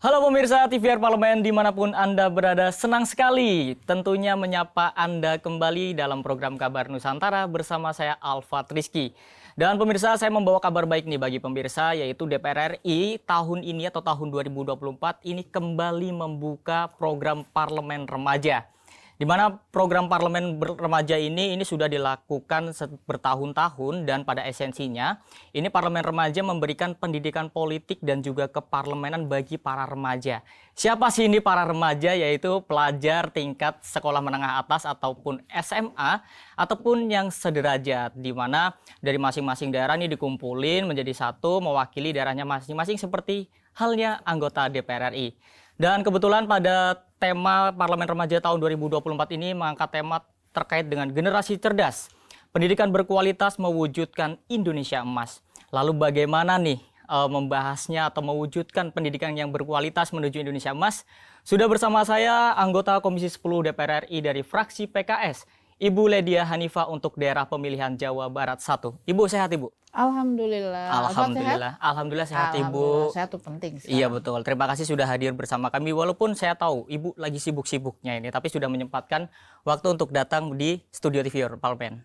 Halo pemirsa TVR Parlemen dimanapun Anda berada, senang sekali tentunya menyapa Anda kembali dalam program Kabar Nusantara bersama saya Alfat Rizky. Dan pemirsa, saya membawa kabar baik nih bagi pemirsa, yaitu DPR RI tahun ini atau tahun 2024 ini kembali membuka program Parlemen Remaja. Di mana program parlemen remaja ini sudah dilakukan bertahun-tahun, dan pada esensinya ini parlemen remaja memberikan pendidikan politik dan juga keparlemenan bagi para remaja. Siapa sih ini para remaja? Yaitu pelajar tingkat sekolah menengah atas ataupun SMA ataupun yang sederajat, di mana dari masing-masing daerah ini dikumpulin menjadi satu mewakili daerahnya masing-masing seperti halnya anggota DPR RI. Dan kebetulan pada tema Parlemen Remaja tahun 2024 ini mengangkat tema terkait dengan generasi cerdas, pendidikan berkualitas mewujudkan Indonesia emas. Lalu bagaimana nih membahasnya atau mewujudkan pendidikan yang berkualitas menuju Indonesia emas? Sudah bersama saya anggota Komisi 10 DPR RI dari fraksi PKS, Ibu Ledia Hanifah untuk daerah pemilihan Jawa Barat 1. Ibu sehat, Ibu? Alhamdulillah. Alhamdulillah sehat, Ibu. Sehat itu penting sekarang. Iya betul. Terima kasih sudah hadir bersama kami. Walaupun saya tahu Ibu lagi sibuk-sibuknya ini, tapi sudah menyempatkan waktu untuk datang di studio TVR Parlemen.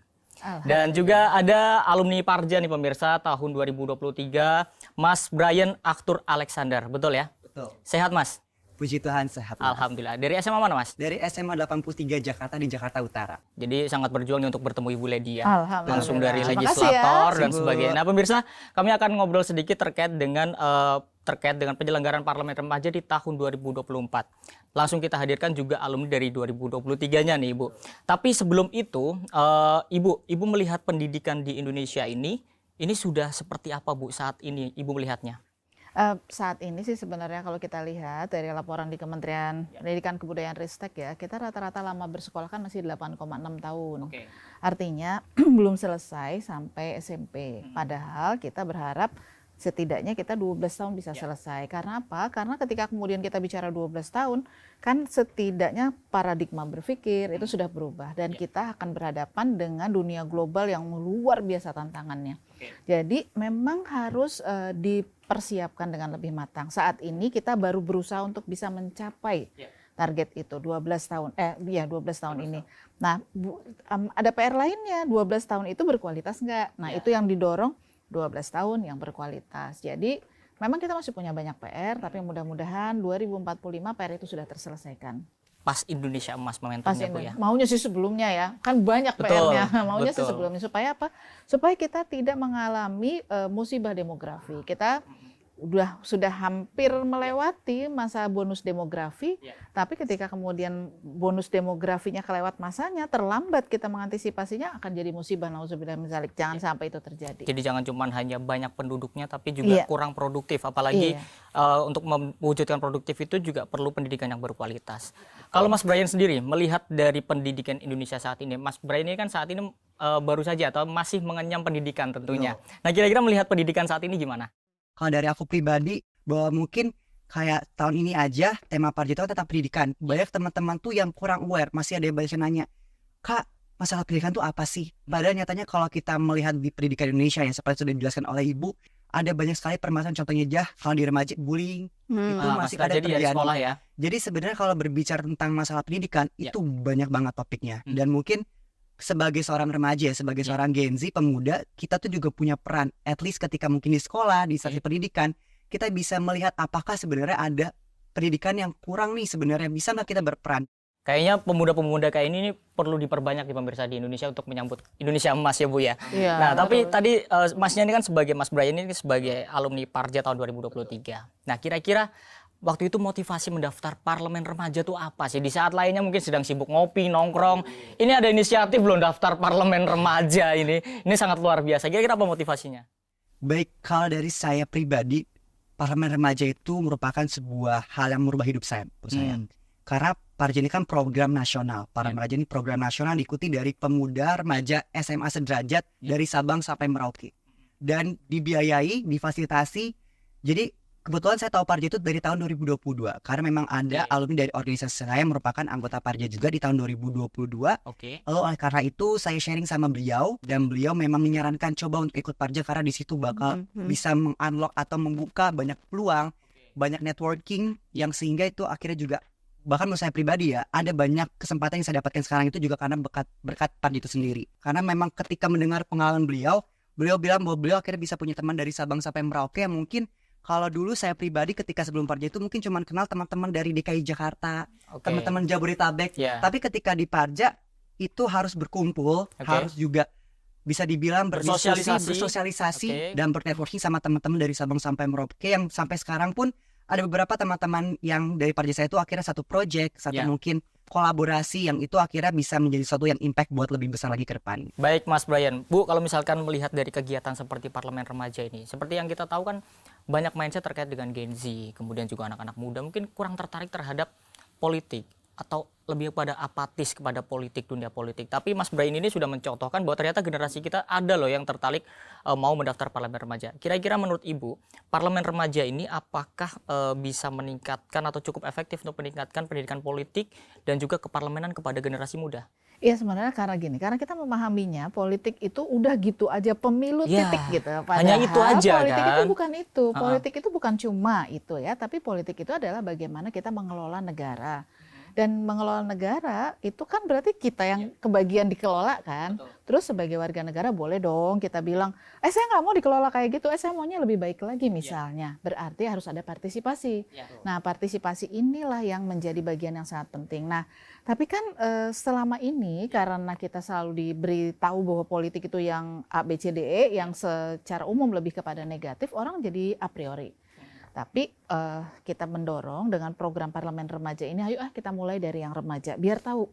Dan juga ada alumni Parja nih pemirsa tahun 2023, Mas Brian Aktur Alexander. Betul ya? Betul. Sehat, Mas? Puji Tuhan sehat. Alhamdulillah. Dari SMA mana, Mas? Dari SMA 83 Jakarta di Jakarta Utara. Jadi sangat berjuang nih untuk bertemu Ibu Ledia. Alhamdulillah. Langsung dari Terima legislator kasih ya, dan sebagainya. Nah, pemirsa, kami akan ngobrol sedikit terkait dengan penyelenggaraan Parlemen Remaja di tahun 2024. Langsung kita hadirkan juga alumni dari 2023-nya nih, Ibu. Tapi sebelum itu, Ibu melihat pendidikan di Indonesia ini sudah seperti apa, Bu, saat ini Ibu melihatnya? Saat ini sih sebenarnya kalau kita lihat dari laporan di Kementerian Pendidikan Kebudayaan Ristek ya, kita rata-rata lama bersekolah kan masih 8,6 tahun. Artinya belum selesai sampai SMP. Padahal kita berharap setidaknya kita 12 tahun bisa selesai. Karena apa? Karena ketika kemudian kita bicara 12 tahun, kan setidaknya paradigma berpikir itu sudah berubah. Dan kita akan berhadapan dengan dunia global yang luar biasa tantangannya. Jadi memang harus dipersiapkan dengan lebih matang. Saat ini kita baru berusaha untuk bisa mencapai target itu 12 tahun. 12 tahun ini. Nah, ada PR lainnya. 12 tahun itu berkualitas enggak? Nah, itu yang didorong 12 tahun yang berkualitas. Jadi memang kita masih punya banyak PR, tapi mudah-mudahan 2045 PR itu sudah terselesaikan. Pas Indonesia emas momentumnya, Bu ya. Maunya sih sebelumnya ya, kan banyak PR-nya. Maunya sih sebelumnya supaya apa? Supaya kita tidak mengalami musibah demografi. Kita sudah hampir melewati masa bonus demografi, tapi ketika kemudian bonus demografinya kelewat masanya, terlambat kita mengantisipasinya, akan jadi musibah, nauzubillah min dzalik. Jangan sampai itu terjadi. Jadi jangan cuma hanya banyak penduduknya tapi juga kurang produktif, apalagi untuk mewujudkan produktif itu juga perlu pendidikan yang berkualitas. Kalau Mas Brian sendiri melihat dari pendidikan Indonesia saat ini, Mas Brian ini kan saat ini baru saja atau masih mengenyam pendidikan tentunya. Nah, kira-kira melihat pendidikan saat ini gimana? Kalau dari aku pribadi, bahwa mungkin kayak tahun ini aja tema Parja itu tentang pendidikan. Banyak teman-teman tuh yang kurang aware, masih ada yang banyak yang nanya, Kak, masalah pendidikan tuh apa sih? Padahal nyatanya kalau kita melihat di pendidikan Indonesia yang seperti sudah dijelaskan oleh Ibu, ada banyak sekali permasalahan, contohnya kalau di remaja bullying itu masih ada terjadi. Sekolah ya. Jadi sebenarnya kalau berbicara tentang masalah pendidikan itu banyak banget topiknya. Dan mungkin sebagai seorang remaja, sebagai seorang Gen Z, pemuda, kita tuh juga punya peran. At least ketika mungkin di sekolah, di instansi pendidikan, kita bisa melihat apakah sebenarnya ada pendidikan yang kurang nih sebenarnya. Bisa nggak kita berperan? Kayaknya pemuda-pemuda kayak ini perlu diperbanyak di pemirsa di Indonesia untuk menyambut Indonesia emas ya, Bu ya. Nah, tapi tadi Masnya ini kan sebagai Mas Brian ini sebagai alumni Parja tahun 2023. Nah, kira-kira waktu itu motivasi mendaftar Parlemen Remaja tuh apa sih? Di saat lainnya mungkin sedang sibuk ngopi, nongkrong. Ini ada inisiatif belum daftar Parlemen Remaja ini. Ini sangat luar biasa. Kira-kira apa motivasinya? Baik, kalau dari saya pribadi, Parlemen Remaja itu merupakan sebuah hal yang merubah hidup saya. Karena Parja ini kan program nasional. Parlemen Remaja ini program nasional diikuti dari pemuda remaja SMA sederajat dari Sabang sampai Merauke. Dan dibiayai, difasilitasi. Jadi kebetulan saya tahu Parja itu dari tahun 2022 karena memang ada alumni dari organisasi saya yang merupakan anggota Parja juga di tahun 2022. Lalu oleh karena itu saya sharing sama beliau dan beliau memang menyarankan coba untuk ikut Parja karena di situ bakal bisa mengunlock atau membuka banyak peluang banyak networking yang sehingga itu akhirnya juga bahkan menurut saya pribadi ya, ada banyak kesempatan yang saya dapatkan sekarang itu juga karena berkat Parj itu sendiri. Karena memang ketika mendengar pengalaman beliau bilang bahwa beliau akhirnya bisa punya teman dari Sabang sampai Merauke yang mungkin kalau dulu saya pribadi ketika sebelum Parj itu mungkin cuma kenal teman-teman dari DKI Jakarta, teman-teman Jabodetabek. Tapi ketika di Parj itu harus berkumpul, harus juga bisa dibilang bersosialisasi dan bernetworking sama teman-teman dari Sabang sampai Merauke yang sampai sekarang pun ada beberapa teman-teman yang dari Parj saya itu akhirnya satu project, mungkin kolaborasi yang itu akhirnya bisa menjadi sesuatu yang impact buat lebih besar lagi ke depan. Baik Mas Brian, Bu, kalau misalkan melihat dari kegiatan seperti Parlemen Remaja ini, seperti yang kita tahu kan banyak mindset terkait dengan Gen Z, kemudian juga anak-anak muda mungkin kurang tertarik terhadap politik atau lebih pada apatis kepada politik, dunia politik. Tapi Mas Brian ini sudah mencontohkan bahwa ternyata generasi kita ada loh yang tertarik mau mendaftar Parlemen Remaja. Kira-kira menurut Ibu, Parlemen Remaja ini apakah bisa meningkatkan atau cukup efektif untuk meningkatkan pendidikan politik dan juga keparlemenan kepada generasi muda? Iya sebenarnya karena gini, karena kita memahaminya politik itu udah gitu aja pemilu titik gitu. Padahal hanya itu aja politik kan? itu bukan itu, politik itu bukan cuma itu ya, tapi politik itu adalah bagaimana kita mengelola negara. Dan mengelola negara itu kan berarti kita yang kebagian dikelola kan. Terus sebagai warga negara boleh dong kita bilang, saya nggak mau dikelola kayak gitu, saya maunya lebih baik lagi misalnya. Berarti harus ada partisipasi. Nah partisipasi inilah yang menjadi bagian yang sangat penting. Nah tapi kan selama ini karena kita selalu diberitahu bahwa politik itu yang A, B, C, D, E, yang secara umum lebih kepada negatif, orang jadi a priori. Tapi kita mendorong dengan program Parlemen Remaja ini, ayo kita mulai dari yang remaja, biar tahu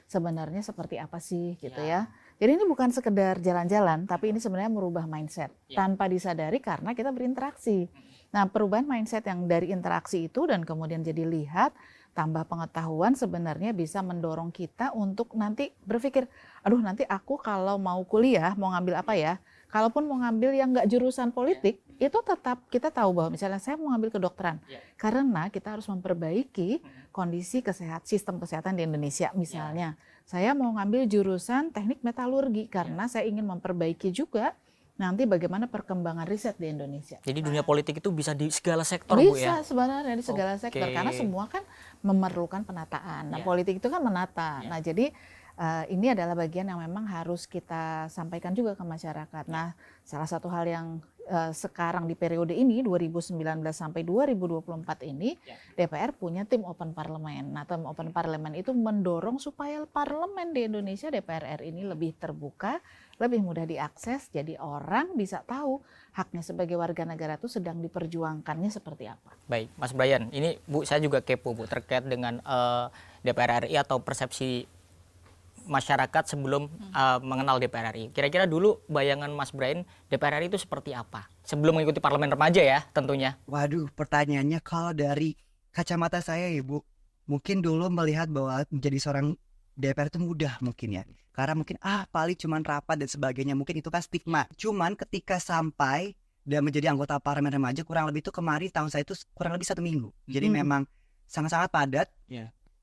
sebenarnya seperti apa sih gitu ya. Jadi ini bukan sekedar jalan-jalan, tapi ini sebenarnya merubah mindset tanpa disadari karena kita berinteraksi. Nah perubahan mindset yang dari interaksi itu dan kemudian jadi lihat, tambah pengetahuan sebenarnya bisa mendorong kita untuk nanti berpikir, aduh nanti aku kalau mau kuliah, mau ngambil apa ya, kalaupun mau ngambil yang nggak jurusan politik, itu tetap kita tahu bahwa misalnya saya mau ngambil kedokteran, karena kita harus memperbaiki kondisi sistem kesehatan di Indonesia. Misalnya, saya mau ngambil jurusan teknik metalurgi, karena saya ingin memperbaiki juga nanti bagaimana perkembangan riset di Indonesia. Jadi dunia politik itu bisa di segala sektor, Bu ya? Bisa sebenarnya di segala sektor, karena semua kan memerlukan penataan. Nah politik itu kan menata, nah jadi ini adalah bagian yang memang harus kita sampaikan juga ke masyarakat. Nah, salah satu hal yang sekarang di periode ini 2019 sampai 2024 ini DPR punya tim Open Parlemen. Nah, tim Open Parlemen itu mendorong supaya parlemen di Indonesia DPR RI ini lebih terbuka, lebih mudah diakses, jadi orang bisa tahu haknya sebagai warga negara itu sedang diperjuangkannya seperti apa. Baik, Mas Brian, ini Bu saya juga kepo Bu terkait dengan DPR RI atau persepsi masyarakat sebelum mengenal DPR RI. Kira-kira dulu bayangan Mas Brian DPR RI itu seperti apa? Sebelum mengikuti Parlemen Remaja ya tentunya. Waduh, pertanyaannya kalau dari kacamata saya Ibu, mungkin dulu melihat bahwa menjadi seorang DPR itu mudah mungkin ya. Karena mungkin paling cuman rapat dan sebagainya, mungkin itu kan stigma. Cuman ketika sampai dan menjadi anggota Parlemen Remaja kurang lebih itu kemarin tahun saya itu kurang lebih 1 minggu. Jadi memang sangat-sangat padat,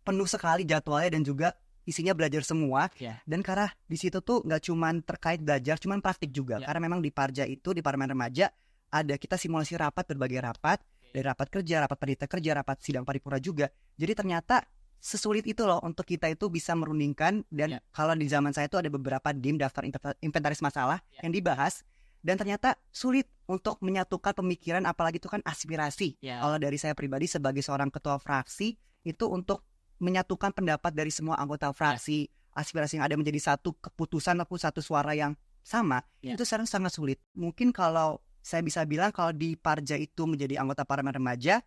penuh sekali jadwalnya dan juga isinya belajar semua. Dan karena di situ tuh nggak cuman terkait belajar, cuman praktik juga. Karena memang di Parja itu, di Parlemen Remaja ada kita simulasi rapat, berbagai rapat, dari rapat kerja, rapat panitia kerja, rapat sidang paripurna juga. Jadi ternyata sesulit itu loh untuk kita itu bisa merundingkan. Dan kalau di zaman saya itu ada beberapa DIM, daftar inventaris masalah yang dibahas. Dan ternyata sulit untuk menyatukan pemikiran, apalagi itu kan aspirasi. Kalau dari saya pribadi sebagai seorang ketua fraksi, itu untuk menyatukan pendapat dari semua anggota fraksi, aspirasi yang ada menjadi satu keputusan ataupun satu suara yang sama, itu sangat sulit. Mungkin kalau saya bisa bilang kalau di Parja itu menjadi anggota Parlemen Remaja,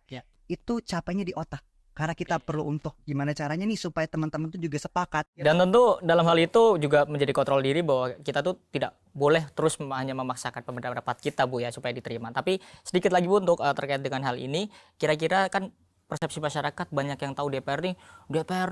itu capainya di otak. Karena kita perlu untuk gimana caranya nih supaya teman-teman itu juga sepakat. Dan tentu dalam hal itu juga menjadi kontrol diri bahwa kita tuh tidak boleh terus hanya memaksakan pendapat kita Bu ya supaya diterima. Tapi sedikit lagi Bu untuk terkait dengan hal ini, kira-kira kan persepsi masyarakat banyak yang tahu DPR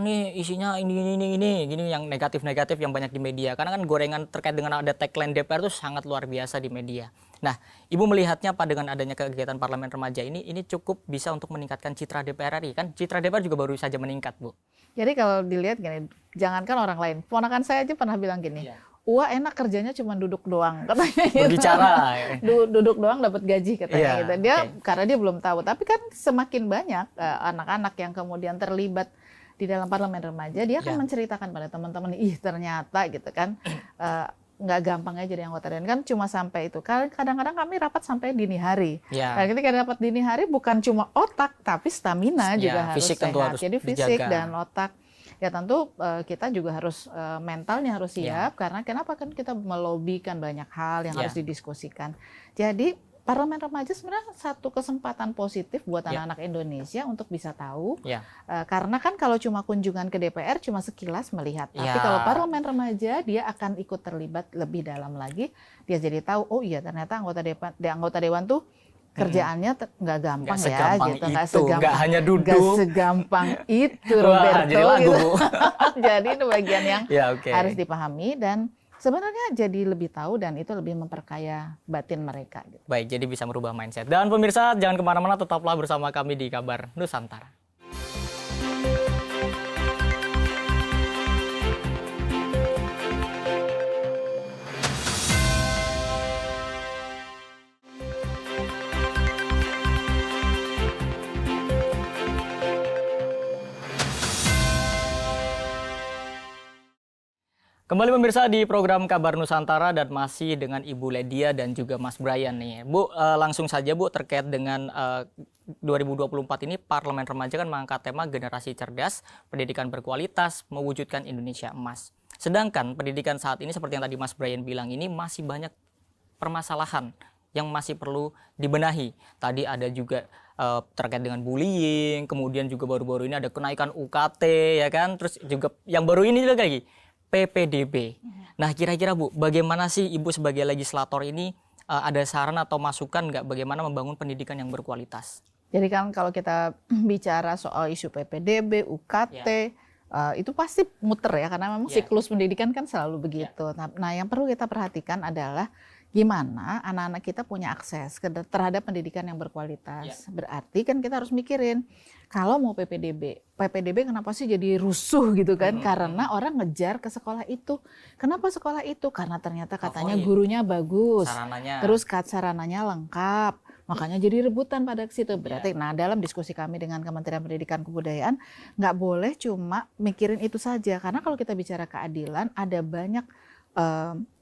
nih isinya ini yang negatif-negatif yang banyak di media. Karena kan gorengan terkait dengan ada tagline DPR itu sangat luar biasa di media. Nah, Ibu melihatnya apa dengan adanya kegiatan Parlemen Remaja ini cukup bisa untuk meningkatkan citra DPR RI? Kan citra DPR juga baru saja meningkat, Bu. Jadi kalau dilihat gini, jangankan orang lain, ponakan saya aja pernah bilang gini, Wah enak kerjanya cuma duduk doang katanya gitu. Berbicara. Duduk doang dapat gaji katanya gitu. Dia karena dia belum tahu. Tapi kan semakin banyak anak-anak yang kemudian terlibat di dalam parlemen remaja, dia akan menceritakan pada teman-teman, ih ternyata gitu kan nggak gampang aja jadi anggota dewan, kan cuma sampai itu. Kadang-kadang kami rapat sampai dini hari. Nah, ketika rapat dini hari bukan cuma otak tapi stamina juga harus sehat. Harus jadi fisik dan otak. Ya tentu kita juga harus mentalnya harus siap karena kenapa kan kita melobikan banyak hal yang harus didiskusikan. Jadi parlemen remaja sebenarnya satu kesempatan positif buat anak-anak Indonesia untuk bisa tahu. Karena kan kalau cuma kunjungan ke DPR cuma sekilas melihat. Tapi kalau parlemen remaja dia akan ikut terlibat lebih dalam lagi. Dia jadi tahu oh iya ternyata anggota dewan tuh kerjaannya nggak gampang ya gitu, nggak hanya duduk, nggak segampang itu Roberto jadi lagu, gitu. Jadi itu bagian yang harus dipahami dan sebenarnya jadi lebih tahu dan itu lebih memperkaya batin mereka. Gitu. Baik, jadi bisa merubah mindset. Dan pemirsa jangan kemana-mana, tetaplah bersama kami di Kabar Nusantara. Kembali pemirsa di program Kabar Nusantara dan masih dengan Ibu Ledia dan juga Mas Brian nih. Bu, langsung saja Bu terkait dengan 2024 ini Parlemen Remaja kan mengangkat tema generasi cerdas, pendidikan berkualitas, mewujudkan Indonesia emas. Sedangkan pendidikan saat ini seperti yang tadi Mas Brian bilang ini masih banyak permasalahan yang masih perlu dibenahi. Tadi ada juga terkait dengan bullying, kemudian juga baru-baru ini ada kenaikan UKT ya kan, terus juga yang baru ini juga lagi PPDB. Nah kira-kira Bu, bagaimana sih Ibu sebagai legislator ini ada saran atau masukan nggak bagaimana membangun pendidikan yang berkualitas? Jadi kan kalau kita bicara soal isu PPDB, UKT, itu pasti muter ya karena memang siklus pendidikan kan selalu begitu. Nah yang perlu kita perhatikan adalah gimana anak-anak kita punya akses terhadap pendidikan yang berkualitas. Berarti kan kita harus mikirin kalau mau PPDB kenapa sih jadi rusuh gitu kan? Karena orang ngejar ke sekolah itu. Kenapa sekolah itu? Karena ternyata katanya gurunya bagus, terus sarananya lengkap. Makanya jadi rebutan pada situ. Berarti, nah dalam diskusi kami dengan Kementerian Pendidikan Kebudayaan, nggak boleh cuma mikirin itu saja. Karena kalau kita bicara keadilan, ada banyak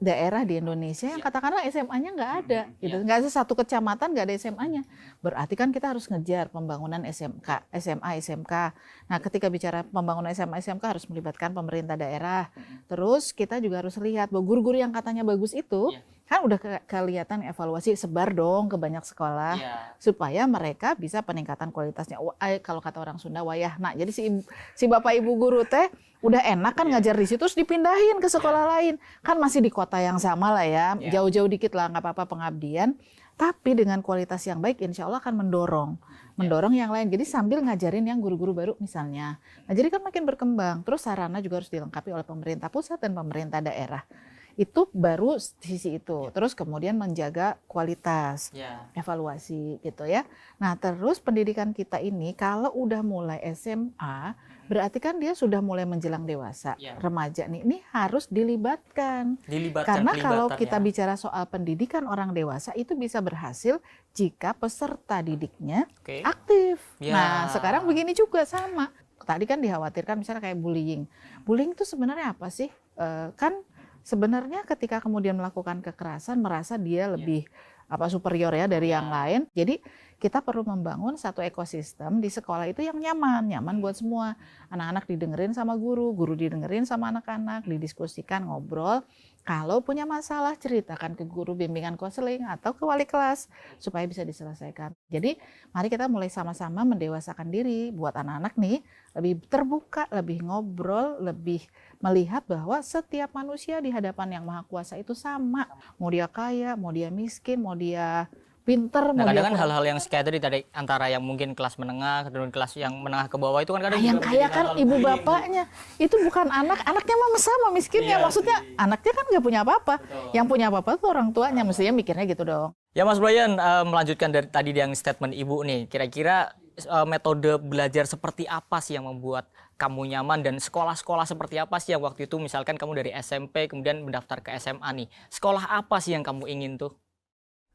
daerah di Indonesia yang katakanlah SMA-nya nggak ada, gitu. Nggak satu kecamatan nggak ada SMA-nya. Berarti kan kita harus ngejar pembangunan SMK, SMA, SMK. Nah, ketika bicara pembangunan SMA, SMK harus melibatkan pemerintah daerah. Terus kita juga harus lihat bahwa guru-guru yang katanya bagus itu kan udah kelihatan evaluasi sebar dong ke banyak sekolah supaya mereka bisa peningkatan kualitasnya. Kalau kata orang Sunda wayah. Nah, jadi si bapak ibu guru teh udah enak kan ngajar di situ terus dipindahin ke sekolah lain. Kan masih di kota yang sama lah ya. Jauh-jauh dikit lah nggak apa-apa pengabdian. Tapi dengan kualitas yang baik insya Allah akan mendorong yang lain. Jadi sambil ngajarin yang guru-guru baru misalnya. Nah, jadi kan makin berkembang. Terus sarana juga harus dilengkapi oleh pemerintah pusat dan pemerintah daerah. Itu baru sisi itu. Terus kemudian menjaga kualitas, evaluasi gitu ya. Nah terus pendidikan kita ini kalau udah mulai SMA, berarti kan dia sudah mulai menjelang dewasa. Remaja nih, ini harus dilibatkan. Karena kalau kita bicara soal pendidikan orang dewasa itu bisa berhasil jika peserta didiknya aktif. Nah sekarang begini juga sama. Tadi kan dikhawatirkan misalnya kayak bullying. Bullying itu sebenarnya apa sih? Kan sebenarnya ketika kemudian melakukan kekerasan merasa dia lebih superior ya dari yang lain. Jadi kita perlu membangun satu ekosistem di sekolah itu yang nyaman buat semua. Anak-anak didengerin sama guru didengerin sama anak-anak, didiskusikan, ngobrol. Kalau punya masalah ceritakan ke guru bimbingan konseling atau ke wali kelas supaya bisa diselesaikan. Jadi mari kita mulai sama-sama mendewasakan diri buat anak-anak nih lebih terbuka, lebih ngobrol, lebih melihat bahwa setiap manusia di hadapan Yang Maha Kuasa itu sama. Mau dia kaya, mau dia miskin, mau dia pinter. Nah, kadang kan hal-hal yang kayak tadi antara yang mungkin kelas menengah dan kelas yang menengah ke bawah itu kan kadang yang kaya kan ibu bapaknya itu bukan anaknya mah sama miskinnya. Maksudnya anaknya kan nggak punya apa-apa. Yang punya apa-apa tuh orang tuanya, mestinya mikirnya gitu dong. Ya Mas Brian, melanjutkan dari tadi yang statement Ibu nih, kira-kira metode belajar seperti apa sih yang membuat kamu nyaman, dan sekolah-sekolah seperti apa sih yang waktu itu misalkan kamu dari SMP kemudian mendaftar ke SMA nih. Sekolah apa sih yang kamu ingin tuh?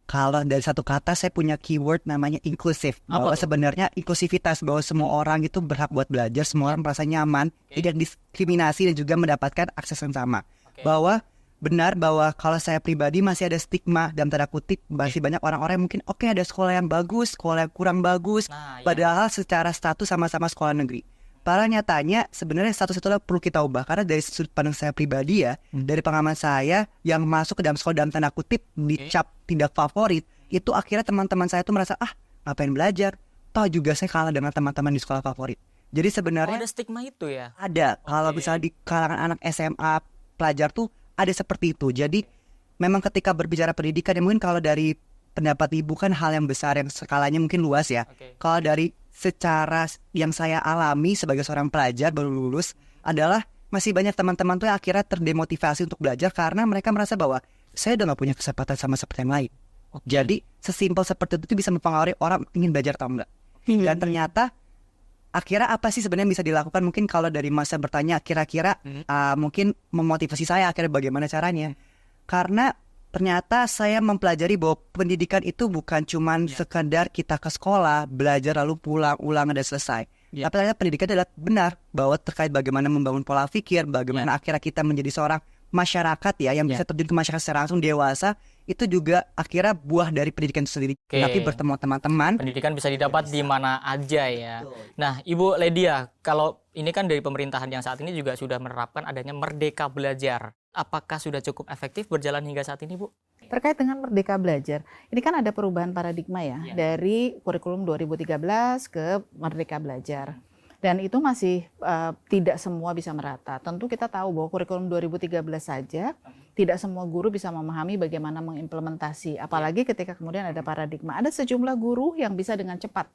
Kalau dari satu kata saya punya keyword namanya inklusif. Bahwa sebenarnya inklusivitas, bahwa semua orang itu berhak buat belajar, semua orang merasa nyaman, tidak diskriminasi dan juga mendapatkan akses yang sama. Bahwa benar bahwa kalau saya pribadi masih ada stigma dalam tanda kutip, masih banyak orang-orang yang mungkin ada sekolah yang bagus, sekolah yang kurang bagus, padahal secara status sama-sama sekolah negeri. Padahal nyatanya sebenarnya status itu perlu kita ubah, karena dari sudut pandang saya pribadi ya, dari pengalaman saya yang masuk ke dalam sekolah dalam tanda kutip dicap tidak favorit, itu akhirnya teman-teman saya tuh merasa ngapain belajar, toh juga saya kalah dengan teman-teman di sekolah favorit. Jadi sebenarnya ada stigma itu ya? Ada. Kalau misalnya di kalangan anak SMA pelajar tuh ada seperti itu. Jadi memang ketika berbicara pendidikan ya, mungkin kalau dari pendapat ibu kan hal yang besar, yang skalanya mungkin luas ya. Kalau dari secara yang saya alami sebagai seorang pelajar baru lulus adalah masih banyak teman-teman tuh yang akhirnya terdemotivasi untuk belajar karena mereka merasa bahwa saya udah gak punya kesempatan sama seperti yang lain. Jadi sesimpel seperti itu bisa mempengaruhi orang ingin belajar atau enggak. Dan ternyata akhirnya apa sih sebenarnya bisa dilakukan? Mungkin kalau dari masa bertanya kira-kira mungkin memotivasi saya akhirnya bagaimana caranya. Karena ternyata saya mempelajari bahwa pendidikan itu bukan cuman sekadar kita ke sekolah, belajar lalu pulang, ulang dan selesai. Tapi ternyata pendidikan adalah benar bahwa terkait bagaimana membangun pola pikir, bagaimana akhirnya kita menjadi seorang masyarakat ya yang bisa terjun ke masyarakat secara langsung dewasa, itu juga akhirnya buah dari pendidikan itu sendiri. Tapi bertemu teman-teman. Pendidikan bisa didapat di mana aja ya. Nah, Ibu Ledia, kalau ini kan dari pemerintahan yang saat ini juga sudah menerapkan adanya Merdeka Belajar. Apakah sudah cukup efektif berjalan hingga saat ini, Bu? Terkait dengan Merdeka Belajar, ini kan ada perubahan paradigma ya, dari kurikulum 2013 ke Merdeka Belajar. Dan itu masih tidak semua bisa merata. Tentu kita tahu bahwa kurikulum 2013 saja tidak semua guru bisa memahami bagaimana mengimplementasi. Apalagi ketika kemudian ada paradigma. Ada sejumlah guru yang bisa dengan cepat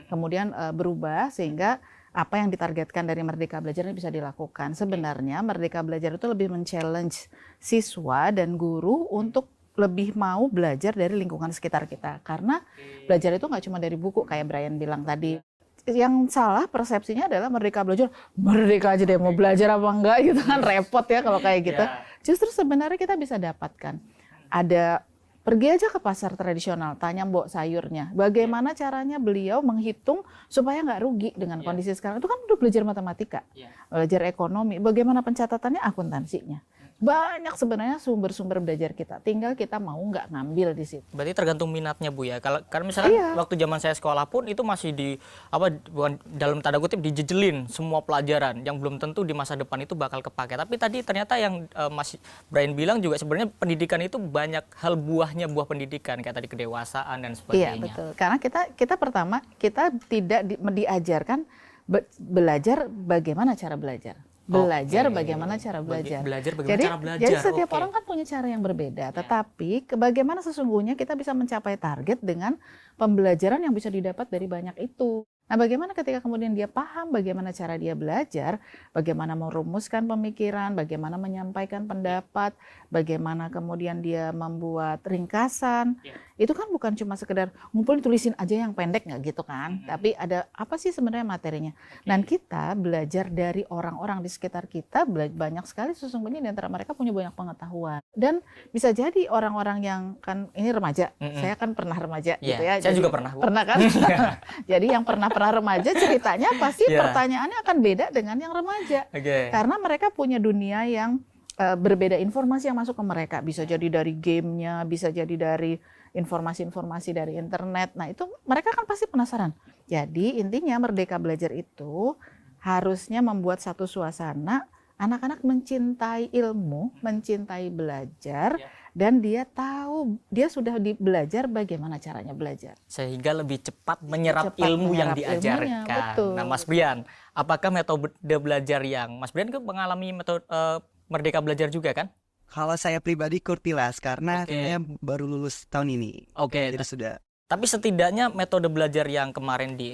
kemudian berubah sehingga apa yang ditargetkan dari Merdeka Belajar ini bisa dilakukan. Sebenarnya Merdeka Belajar itu lebih men-challenge siswa dan guru untuk lebih mau belajar dari lingkungan sekitar kita. Karena belajar itu nggak cuma dari buku kayak Brian bilang tadi. Yang salah persepsinya adalah Merdeka Belajar, merdeka aja deh mau belajar apa enggak gitu kan, repot ya kalau kayak gitu. Justru sebenarnya kita bisa dapatkan. Pergi aja ke pasar tradisional, tanya mbok sayurnya. Bagaimana caranya beliau menghitung supaya nggak rugi dengan kondisi sekarang. Itu kan udah belajar matematika, belajar ekonomi. Bagaimana pencatatannya, akuntansinya. Banyak sebenarnya sumber-sumber belajar kita. Tinggal kita mau nggak ngambil di situ. Berarti tergantung minatnya, Bu ya. Karena misalnya waktu zaman saya sekolah pun itu masih bukan dalam tanda kutip dijejelin semua pelajaran yang belum tentu di masa depan itu bakal kepake. Tapi tadi ternyata yang Mas Brian bilang juga sebenarnya pendidikan itu banyak hal buahnya, buah pendidikan kayak tadi kedewasaan dan sebagainya. Iya, betul. Karena kita pertama kita tidak diajarkan belajar bagaimana cara belajar. Bagaimana cara belajar. Jadi setiap orang kan punya cara yang berbeda. Tetapi bagaimana sesungguhnya kita bisa mencapai target dengan pembelajaran yang bisa didapat dari banyak itu. Nah, bagaimana ketika kemudian dia paham bagaimana cara dia belajar, bagaimana merumuskan pemikiran, bagaimana menyampaikan pendapat, bagaimana kemudian dia membuat ringkasan. Itu kan bukan cuma sekedar ngumpulin tulisin aja yang pendek nggak gitu kan. Tapi ada apa sih sebenarnya materinya. Dan kita belajar dari orang-orang di sekitar kita, banyak sekali sesungguhnya di antara mereka punya banyak pengetahuan. Dan bisa jadi orang-orang yang kan ini remaja, saya kan pernah remaja gitu ya. Saya juga pernah, Bu. Pernah kan? Jadi yang pernah remaja ceritanya pasti pertanyaannya akan beda dengan yang remaja. Karena mereka punya dunia yang berbeda, informasi yang masuk ke mereka. Bisa jadi dari gamenya, bisa jadi dari informasi-informasi dari internet. Nah itu mereka kan pasti penasaran. Jadi intinya Merdeka Belajar itu harusnya membuat satu suasana anak-anak mencintai ilmu, mencintai belajar, dan dia tahu, dia sudah belajar bagaimana caranya belajar. Sehingga lebih cepat menyerap ilmu yang diajarkan. Nah, Mas Brian, apakah metode belajar yang Mas Brian mengalami metode Merdeka Belajar juga kan? Kalau saya pribadi kurtilas karena saya baru lulus tahun ini. Jadi sudah. Tapi setidaknya metode belajar yang kemarin di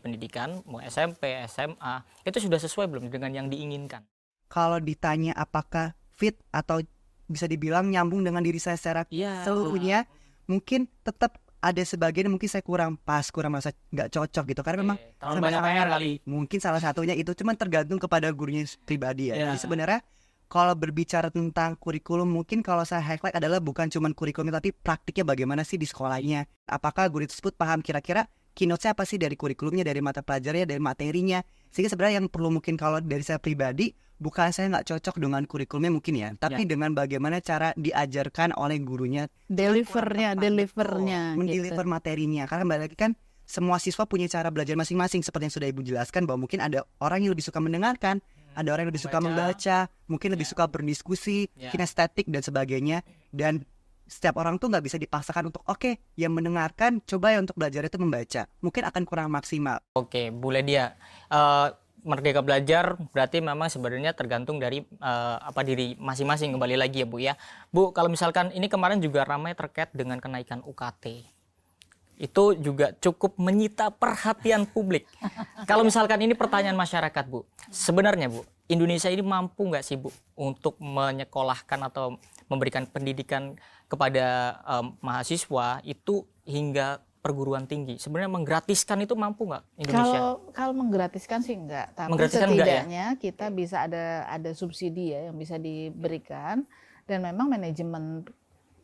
pendidikan, mau SMP, SMA, itu sudah sesuai belum dengan yang diinginkan? Kalau ditanya apakah fit atau bisa dibilang nyambung dengan diri saya secara seluruhnya, mungkin tetap ada sebagian mungkin saya kurang pas, kurang merasa nggak cocok gitu, karena memang terlalu banyak PR kali. mungkin salah satunya itu, cuman tergantung kepada gurunya pribadi ya. Jadi sebenarnya kalau berbicara tentang kurikulum, mungkin kalau saya highlight adalah bukan cuman kurikulum tapi praktiknya bagaimana sih di sekolahnya. Apakah guru tersebut paham kira-kira keynote-nya apa sih dari kurikulumnya, dari mata pelajarannya, dari materinya. Sehingga sebenarnya yang perlu mungkin kalau dari saya pribadi, bukan saya nggak cocok dengan kurikulumnya mungkin ya, tapi dengan bagaimana cara diajarkan oleh gurunya, Delivernya mendeliver materinya. Karena balik lagi kan semua siswa punya cara belajar masing-masing, seperti yang sudah Ibu jelaskan bahwa mungkin ada orang yang lebih suka mendengarkan, ada orang yang lebih suka membaca, mungkin lebih suka berdiskusi, kinestetik dan sebagainya. Dan setiap orang tuh nggak bisa dipaksakan untuk yang mendengarkan coba ya untuk belajar itu membaca, mungkin akan kurang maksimal. Oke, Bu Ledia, Merdeka Belajar berarti memang sebenarnya tergantung dari diri masing-masing, kembali lagi ya Bu ya. Bu, kalau misalkan ini kemarin juga ramai terkait dengan kenaikan UKT. Itu juga cukup menyita perhatian publik. Kalau misalkan ini pertanyaan masyarakat Bu, sebenarnya Bu, Indonesia ini mampu nggak sih Bu untuk menyekolahkan atau memberikan pendidikan kepada mahasiswa itu hingga perguruan tinggi? Sebenarnya menggratiskan itu mampu nggak Indonesia? Kalau menggratiskan sih enggak, tapi Menggratiskan setidaknya kita bisa ada subsidi ya yang bisa diberikan, dan memang manajemen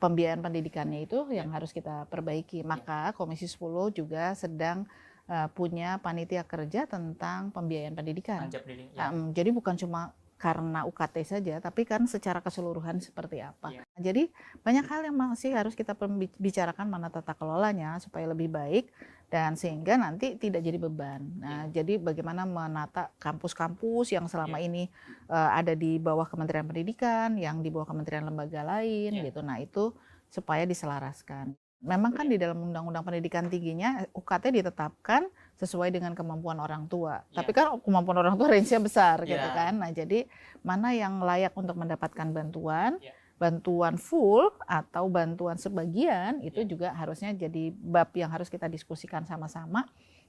pembiayaan pendidikannya itu yang harus kita perbaiki. Maka Komisi 10 juga sedang punya panitia kerja tentang pembiayaan pendidikan. Jadi bukan cuma karena UKT saja, tapi kan secara keseluruhan seperti apa. Jadi banyak hal yang masih harus kita bicarakan mana tata kelolanya supaya lebih baik dan sehingga nanti tidak jadi beban. Nah, jadi bagaimana menata kampus-kampus yang selama ini ada di bawah Kementerian Pendidikan, yang di bawah kementerian lembaga lain gitu. Nah, itu supaya diselaraskan. Memang kan di dalam Undang-Undang Pendidikan Tingginya UKT ditetapkan sesuai dengan kemampuan orang tua. Tapi kan kemampuan orang tua range-nya besar gitu kan. Nah, jadi mana yang layak untuk mendapatkan bantuan, bantuan full atau bantuan sebagian itu juga harusnya jadi bab yang harus kita diskusikan sama-sama.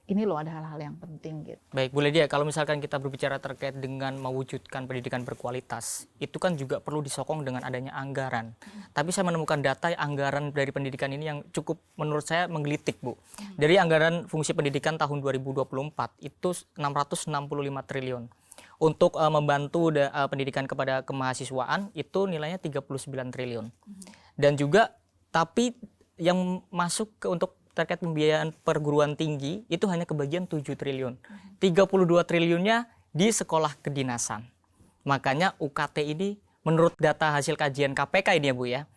Ini loh ada hal-hal yang penting gitu. Baik, Bu Ledia, kalau misalkan kita berbicara terkait dengan mewujudkan pendidikan berkualitas, itu kan juga perlu disokong dengan adanya anggaran. Tapi saya menemukan data anggaran dari pendidikan ini yang cukup menurut saya menggelitik, Bu. Dari anggaran fungsi pendidikan tahun 2024 itu 665 triliun. Untuk membantu pendidikan kepada kemahasiswaan itu nilainya 39 triliun. Dan juga tapi yang masuk untuk terkait pembiayaan perguruan tinggi itu hanya kebagian 7 triliun. 32 triliunnya di sekolah kedinasan. Makanya UKT ini menurut data hasil kajian KPK ini ya Bu ya,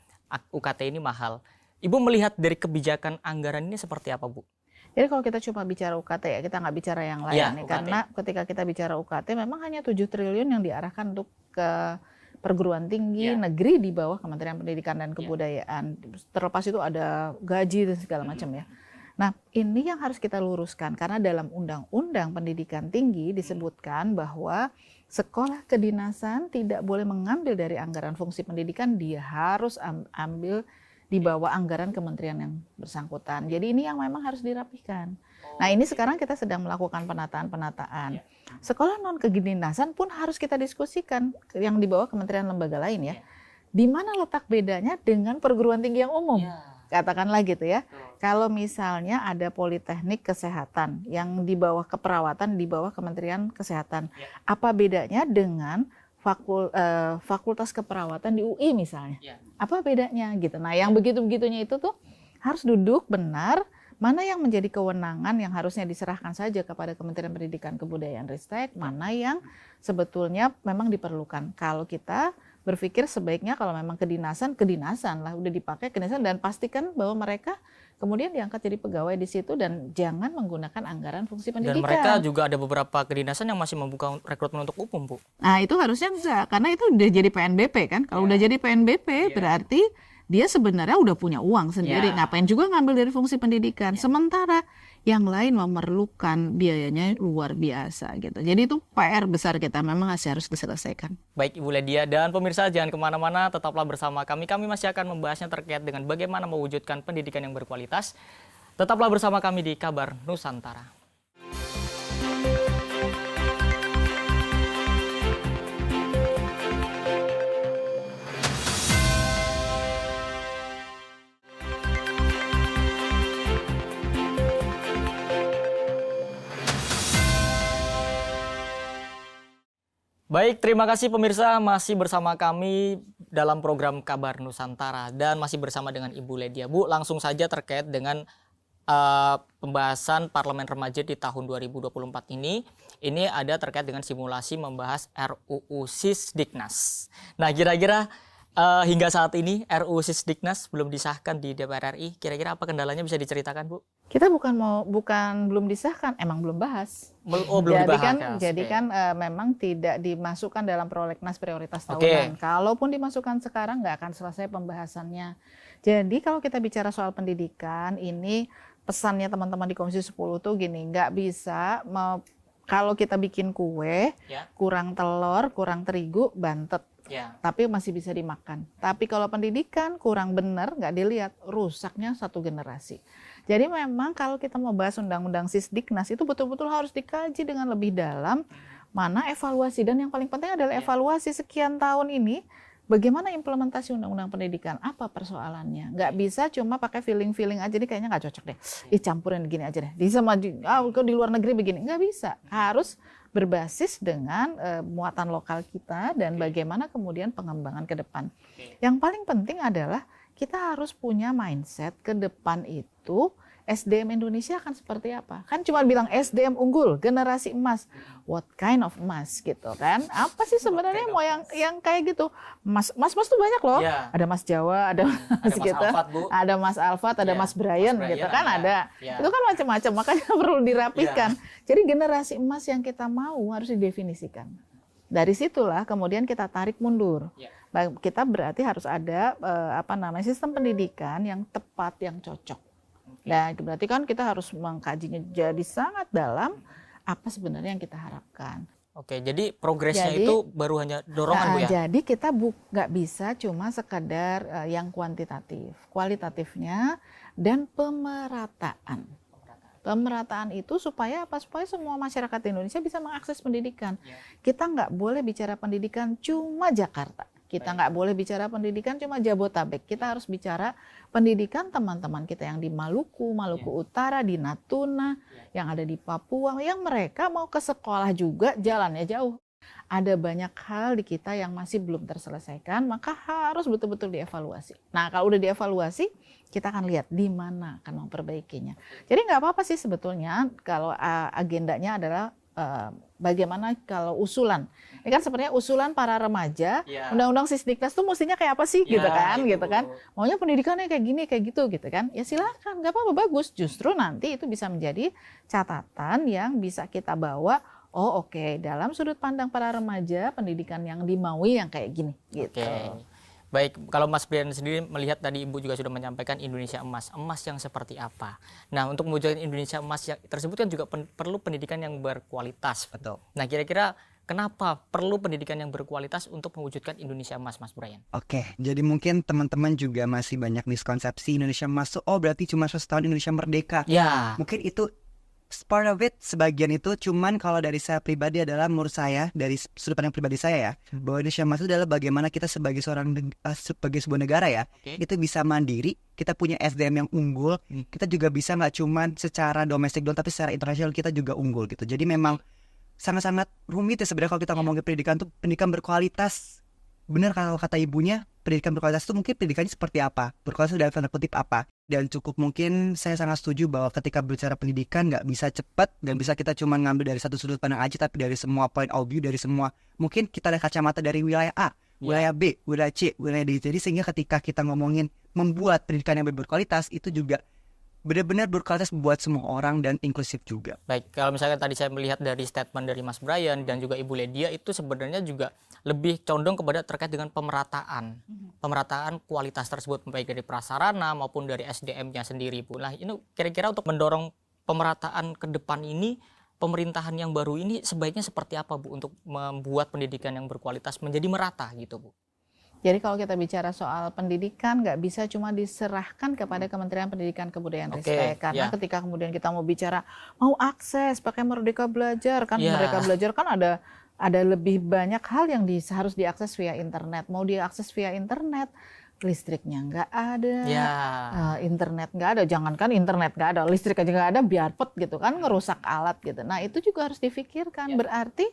UKT ini mahal. Ibu melihat dari kebijakan anggaran ini seperti apa Bu? Jadi kalau kita cuma bicara UKT ya, kita nggak bicara yang lain nih. Karena ketika kita bicara UKT memang hanya 7 triliun yang diarahkan untuk ke perguruan tinggi negeri di bawah Kementerian Pendidikan dan Kebudayaan. Terlepas itu ada gaji dan segala macam ya. Nah, ini yang harus kita luruskan karena dalam Undang-Undang Pendidikan Tinggi disebutkan bahwa sekolah kedinasan tidak boleh mengambil dari anggaran fungsi pendidikan, dia harus ambil di bawah anggaran kementerian yang bersangkutan. Jadi ini yang memang harus dirapihkan. Nah, ini sekarang kita sedang melakukan penataan-penataan. Sekolah non kedinasan pun harus kita diskusikan yang di bawah kementerian lembaga lain ya. Di mana letak bedanya dengan perguruan tinggi yang umum? Katakanlah gitu ya. Kalau misalnya ada politeknik kesehatan yang di bawah keperawatan di bawah Kementerian Kesehatan, apa bedanya dengan fakultas keperawatan di UI misalnya? Apa bedanya gitu. Nah, yang begitu-begitunya itu tuh harus duduk benar. Mana yang menjadi kewenangan yang harusnya diserahkan saja kepada Kementerian Pendidikan Kebudayaan Ristek, mana yang sebetulnya memang diperlukan. Kalau kita berpikir sebaiknya kalau memang kedinasan lah, udah dipakai kedinasan dan pastikan bahwa mereka kemudian diangkat jadi pegawai di situ dan jangan menggunakan anggaran fungsi pendidikan. Dan mereka juga ada beberapa kedinasan yang masih membuka rekrutmen untuk umum, Bu. Nah, itu harusnya enggak, karena itu udah jadi PNBP kan. Kalau udah jadi PNBP berarti dia sebenarnya udah punya uang sendiri, ngapain juga ngambil dari fungsi pendidikan. Sementara yang lain memerlukan biayanya luar biasa gitu. Jadi itu PR besar kita, memang masih harus diselesaikan. Baik Ibu Ledia dan pemirsa jangan kemana-mana, tetaplah bersama kami. Kami masih akan membahasnya terkait dengan bagaimana mewujudkan pendidikan yang berkualitas. Tetaplah bersama kami di Kabar Nusantara. Baik, terima kasih pemirsa masih bersama kami dalam program Kabar Nusantara dan masih bersama dengan Ibu Ledia. Bu, langsung saja terkait dengan pembahasan Parlemen Remaja di tahun 2024 ini ada terkait dengan simulasi membahas RUU Sisdiknas. Nah, kira-kira hingga saat ini RUU Sisdiknas belum disahkan di DPR RI. Kira-kira apa kendalanya bisa diceritakan, Bu? Kita bukan belum disahkan, emang belum bahas. Belum jadi dibahas. Jadi kan memang tidak dimasukkan dalam prolegnas prioritas tahunan. Kalaupun dimasukkan sekarang nggak akan selesai pembahasannya. Jadi kalau kita bicara soal pendidikan, ini pesannya teman-teman di Komisi 10 tuh gini, nggak bisa kalau kita bikin kue, kurang telur, kurang terigu, bantet. Tapi masih bisa dimakan. Tapi kalau pendidikan kurang benar, nggak dilihat, rusaknya satu generasi. Jadi memang kalau kita mau bahas undang-undang Sisdiknas itu betul-betul harus dikaji dengan lebih dalam, mana evaluasi. Dan yang paling penting adalah evaluasi sekian tahun ini, bagaimana implementasi undang-undang pendidikan, apa persoalannya. Nggak bisa cuma pakai feeling-feeling aja, ini kayaknya nggak cocok deh. Campurin gini aja deh, di luar negeri begini. Nggak bisa, harus berbasis dengan muatan lokal kita dan bagaimana kemudian pengembangan ke depan. Yang paling penting adalah kita harus punya mindset ke depan itu SDM Indonesia akan seperti apa. Kan cuma bilang SDM unggul, generasi emas. What kind of emas gitu kan. Apa sih sebenarnya mau yang kayak gitu. Mas tuh banyak loh. Ada Mas Jawa, ada Mas gitu. Ada Mas Alfat, ada Mas Brian gitu kan ada. Itu kan macam-macam, makanya perlu dirapikan. Jadi generasi emas yang kita mau harus didefinisikan. Dari situlah kemudian kita tarik mundur. Kita berarti harus ada sistem pendidikan yang tepat, yang cocok. Nah, berarti kan kita harus mengkajinya jadi sangat dalam apa sebenarnya yang kita harapkan. Oke, jadi progresnya itu baru hanya dorongan, Bu ya? Jadi kita nggak bisa cuma sekadar yang kuantitatif. Kualitatifnya dan pemerataan. Pemerataan itu supaya apa? Supaya semua masyarakat Indonesia bisa mengakses pendidikan. Kita nggak boleh bicara pendidikan cuma Jakarta. Kita nggak boleh bicara pendidikan cuma Jabotabek. Kita harus bicara pendidikan teman-teman kita yang di Maluku Utara, di Natuna, yang ada di Papua, yang mereka mau ke sekolah juga jalannya jauh. Ada banyak hal di kita yang masih belum terselesaikan, maka harus betul-betul dievaluasi. Nah, kalau udah dievaluasi, kita akan lihat di mana akan memperbaikinya. Jadi nggak apa-apa sih sebetulnya kalau agendanya adalah bagaimana kalau usulan. Ini kan sebenarnya usulan para remaja, undang-undang Sisdiknas itu mestinya kayak apa sih gitu kan. Maunya pendidikannya kayak gini, kayak gitu kan. Ya silakan, nggak apa-apa, bagus. Justru nanti itu bisa menjadi catatan yang bisa kita bawa. Oh oke, dalam sudut pandang para remaja, pendidikan yang dimaui yang kayak gini gitu. Baik, kalau Mas Brian sendiri melihat tadi Ibu juga sudah menyampaikan Indonesia emas yang seperti apa. Nah, untuk mewujudkan Indonesia emas yang tersebut kan juga perlu pendidikan yang berkualitas. Betul. Nah, kira-kira kenapa perlu pendidikan yang berkualitas untuk mewujudkan Indonesia emas, Mas Brian? Oke, jadi mungkin teman-teman juga masih banyak miskonsepsi Indonesia emas tuh, berarti cuma 100 tahun Indonesia merdeka. Mungkin itu part of it, sebagian itu, cuman kalau dari saya pribadi adalah menurut saya, dari sudut pandang pribadi saya ya, bahwa Indonesia emas itu adalah bagaimana kita sebagai sebagai sebuah negara ya, itu bisa mandiri, kita punya SDM yang unggul, kita juga bisa nggak cuman secara domestik doang, tapi secara internasional kita juga unggul gitu. Jadi memang sangat-sangat rumit ya sebenarnya kalau kita ngomongin pendidikan tuh, pendidikan berkualitas. Benar kalau kata ibunya, pendidikan berkualitas itu mungkin pendidikannya seperti apa, berkualitas dalam tanda kutip apa. Dan cukup mungkin saya sangat setuju bahwa ketika berbicara pendidikan nggak bisa cepat, dan bisa kita cuma ngambil dari satu sudut pandang aja, tapi dari semua point of view, dari semua, mungkin kita lihat kacamata dari wilayah A, wilayah B, wilayah C, wilayah D. Jadi sehingga ketika kita ngomongin membuat pendidikan yang berkualitas, itu juga benar-benar berkualitas buat semua orang dan inklusif juga. Baik, kalau misalnya tadi saya melihat dari statement dari Mas Brian dan juga Ibu Ledia, itu sebenarnya juga lebih condong kepada terkait dengan pemerataan kualitas tersebut, baik dari prasarana maupun dari SDM-nya sendiri, Bu. Nah, ini kira-kira untuk mendorong pemerataan ke depan ini, pemerintahan yang baru ini sebaiknya seperti apa, Bu, untuk membuat pendidikan yang berkualitas menjadi merata gitu, Bu? Jadi kalau kita bicara soal pendidikan, nggak bisa cuma diserahkan kepada Kementerian Pendidikan Kebudayaan Ristek. Karena ketika kemudian kita mau bicara, mau akses pakai Merdeka Belajar, kan Merdeka Belajar kan ada lebih banyak hal yang harus diakses via internet. Mau diakses via internet, listriknya nggak ada, internet nggak ada, jangankan internet nggak ada, listrik aja nggak ada, biarpet gitu kan, ngerusak alat gitu. Nah itu juga harus difikirkan, berarti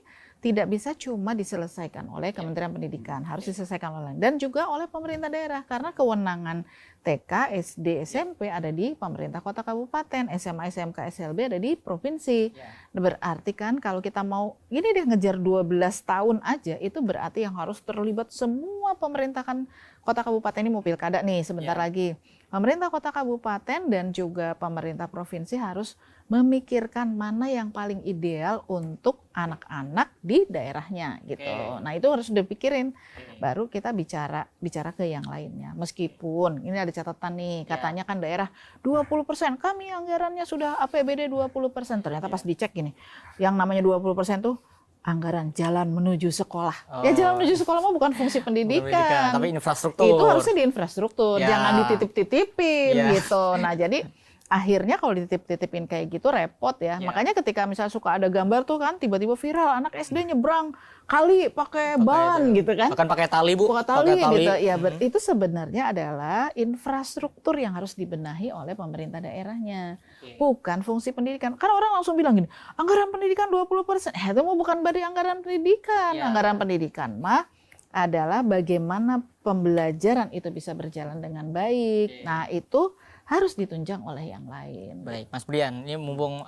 tidak bisa cuma diselesaikan oleh Kementerian Pendidikan, harus diselesaikan oleh dan juga oleh pemerintah daerah karena kewenangan TK, SD, SMP ada di pemerintah kota kabupaten, SMA, SMK, SLB ada di provinsi. Berarti kan kalau kita mau ini deh ngejar 12 tahun aja itu berarti yang harus terlibat semua pemerintahan kota kabupaten ini mau pilkada nih sebentar lagi. Pemerintah kota kabupaten dan juga pemerintah provinsi harus memikirkan mana yang paling ideal untuk anak-anak di daerahnya gitu. Nah, itu harus dipikirin. Baru kita bicara ke yang lainnya. Meskipun ini ada catatan nih, katanya kan daerah 20%, kami anggarannya sudah APBD 20%. Ternyata pas dicek gini, yang namanya 20% tuh anggaran jalan menuju sekolah. Ya jalan menuju sekolah mah bukan fungsi pendidikan. Tapi infrastruktur. Itu harusnya di infrastruktur, jangan dititip-titipin gitu. Nah, jadi akhirnya kalau dititip-titipin kayak gitu repot ya. Makanya ketika misalnya suka ada gambar tuh kan tiba-tiba viral anak SD nyebrang kali pakai ban gitu kan. Bahkan pakai tali, Bu. Pakai tali gitu. Ya, itu sebenarnya adalah infrastruktur yang harus dibenahi oleh pemerintah daerahnya. Bukan fungsi pendidikan. Kan orang langsung bilang gini, anggaran pendidikan 20%. Itu mah bukan dari anggaran pendidikan. Anggaran pendidikan mah adalah bagaimana pembelajaran itu bisa berjalan dengan baik. Nah, itu harus ditunjang oleh yang lain. Baik, Mas Brian, ini mumpung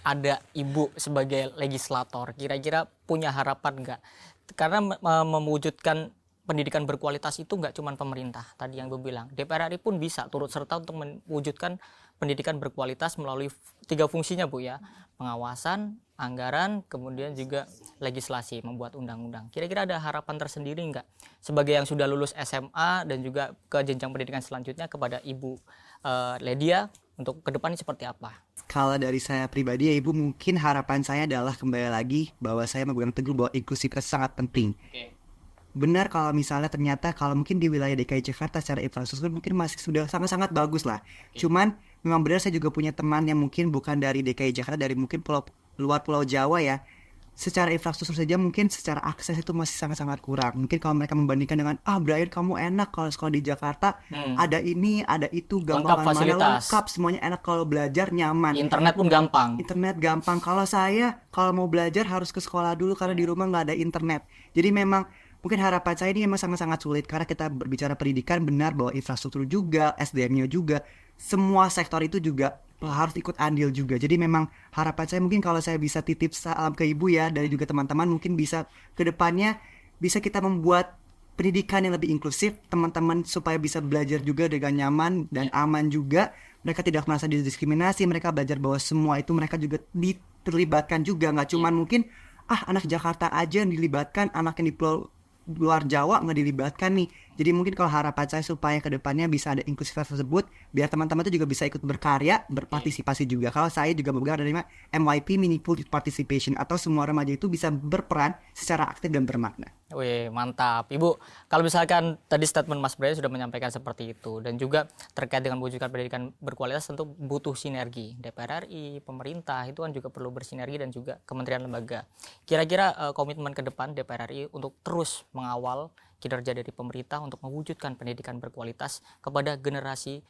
ada Ibu sebagai legislator, kira-kira punya harapan nggak? Karena mewujudkan pendidikan berkualitas itu nggak cuma pemerintah, tadi yang Ibu bilang, DPR RI pun bisa turut serta untuk mewujudkan pendidikan berkualitas melalui 3 fungsinya, Bu ya, pengawasan, anggaran, kemudian juga legislasi, membuat undang-undang. Kira-kira ada harapan tersendiri nggak sebagai yang sudah lulus SMA dan juga ke jenjang pendidikan selanjutnya kepada Ibu Ledia untuk ke depan seperti apa? Kalau dari saya pribadi ya Ibu, mungkin harapan saya adalah kembali lagi bahwa saya memegang teguh bahwa inklusivitas sangat penting. Benar kalau misalnya ternyata kalau mungkin di wilayah DKI Jakarta secara infrastruktur mungkin masih sudah sangat-sangat bagus lah. Cuman memang benar saya juga punya teman yang mungkin bukan dari DKI Jakarta, dari mungkin luar Pulau Jawa ya. Secara infrastruktur saja mungkin secara akses itu masih sangat-sangat kurang. Mungkin kalau mereka membandingkan dengan Brian kamu enak kalau sekolah di Jakarta, ada ini, ada itu, gampang mana lengkap, semuanya enak kalau belajar nyaman. Internet pun gampang. Internet gampang. Kalau saya kalau mau belajar harus ke sekolah dulu karena di rumah nggak ada internet. Jadi memang mungkin harapan saya ini memang sangat-sangat sulit karena kita berbicara pendidikan, benar bahwa infrastruktur juga, SDM-nya juga, semua sektor itu juga harus ikut andil juga. Jadi memang harapan saya mungkin kalau saya bisa titip salam ke Ibu ya, dari juga teman-teman mungkin bisa ke depannya bisa kita membuat pendidikan yang lebih inklusif, teman-teman supaya bisa belajar juga dengan nyaman dan aman juga. Mereka tidak merasa didiskriminasi, mereka belajar bahwa semua itu mereka juga diterlibatkan juga, nggak cuman mungkin anak Jakarta aja yang dilibatkan, anak yang di Pulau luar Jawa nggak dilibatkan nih. Jadi mungkin kalau harapan saya supaya ke depannya bisa ada inklusivitas tersebut, biar teman-teman itu juga bisa ikut berkarya, berpartisipasi juga. Kalau saya juga memegang dari MYP, Meaningful Participation, atau semua remaja itu bisa berperan secara aktif dan bermakna. Wih, mantap. Ibu, kalau misalkan tadi statement Mas Brian sudah menyampaikan seperti itu, dan juga terkait dengan mewujudkan pendidikan berkualitas tentu butuh sinergi. DPR RI, pemerintah, itu kan juga perlu bersinergi dan juga kementerian lembaga. Kira-kira komitmen ke depan DPR RI untuk terus mengawal kinerja dari pemerintah untuk mewujudkan pendidikan berkualitas kepada generasi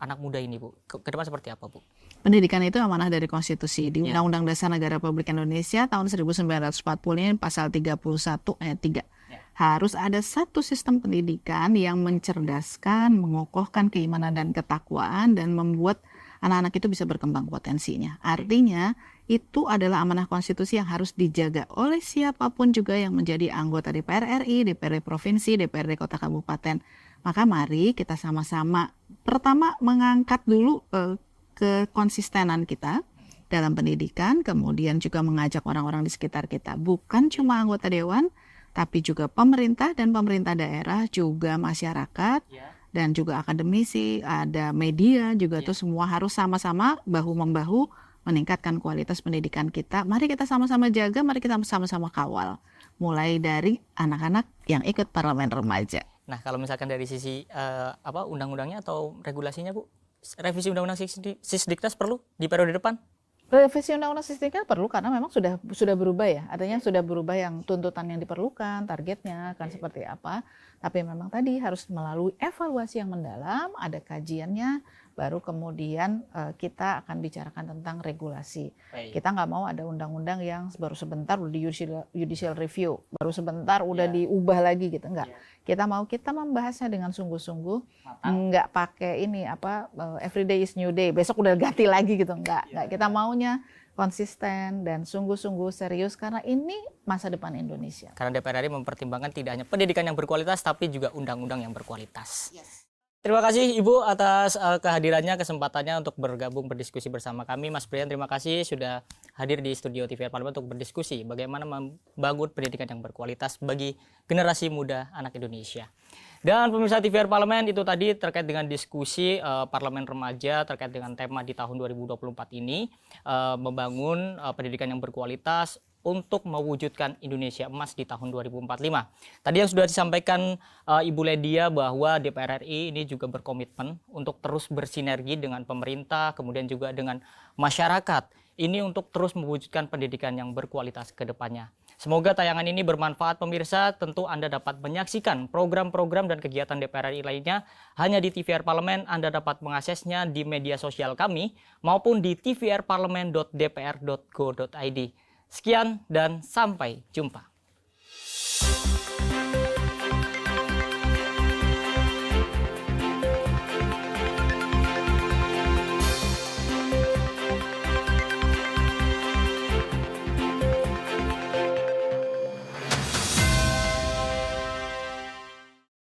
anak muda ini, Bu. Ke depan seperti apa, Bu? Pendidikan itu amanah dari konstitusi. Di Undang-Undang Dasar Negara Republik Indonesia tahun 1940 ini pasal 31 ayat 3. Harus ada satu sistem pendidikan yang mencerdaskan, mengokohkan keimanan dan ketakwaan dan membuat anak-anak itu bisa berkembang potensinya. Artinya itu adalah amanah konstitusi yang harus dijaga oleh siapapun juga yang menjadi anggota DPR RI, DPRD Provinsi, DPRD Kota Kabupaten. Maka mari kita sama-sama pertama mengangkat dulu kekonsistenan kita dalam pendidikan, kemudian juga mengajak orang-orang di sekitar kita, bukan cuma anggota dewan, tapi juga pemerintah dan pemerintah daerah, juga masyarakat, dan juga akademisi, ada media juga tuh semua harus sama-sama bahu-membahu meningkatkan kualitas pendidikan kita. Mari kita sama-sama jaga, mari kita sama-sama kawal. Mulai dari anak-anak yang ikut parlemen remaja. Nah, kalau misalkan dari sisi undang-undangnya atau regulasinya, Bu, revisi undang-undang Sisdiknas perlu di periode depan? Revisi undang-undang Sisdiknas perlu karena memang sudah berubah ya. Artinya sudah berubah yang tuntutan yang diperlukan, targetnya akan seperti apa. Tapi memang tadi harus melalui evaluasi yang mendalam, ada kajiannya, baru kemudian kita akan bicarakan tentang regulasi. Kita nggak mau ada undang-undang yang baru sebentar udah di judicial review, baru sebentar udah diubah lagi gitu, enggak. Kita membahasnya dengan sungguh-sungguh, nggak pakai ini every day is new day, besok udah ganti lagi gitu, enggak. Kita maunya konsisten dan sungguh-sungguh serius karena ini masa depan Indonesia. Karena DPR RI mempertimbangkan tidak hanya pendidikan yang berkualitas tapi juga undang-undang yang berkualitas. Terima kasih Ibu atas kehadirannya, kesempatannya untuk bergabung berdiskusi bersama kami. Mas Brian, terima kasih sudah hadir di studio TVR Parlemen untuk berdiskusi bagaimana membangun pendidikan yang berkualitas bagi generasi muda anak Indonesia. Dan pemirsa TVR Parlemen, itu tadi terkait dengan diskusi Parlemen Remaja terkait dengan tema di tahun 2024 ini, membangun pendidikan yang berkualitas untuk mewujudkan Indonesia Emas di tahun 2045. Tadi yang sudah disampaikan Ibu Ledia bahwa DPR RI ini juga berkomitmen untuk terus bersinergi dengan pemerintah, kemudian juga dengan masyarakat. Ini untuk terus mewujudkan pendidikan yang berkualitas ke depannya. Semoga tayangan ini bermanfaat pemirsa. Tentu Anda dapat menyaksikan program-program dan kegiatan DPR RI lainnya hanya di TVR Parlemen. Anda dapat mengaksesnya di media sosial kami maupun di tvrparlemen.dpr.go.id. Sekian dan sampai jumpa.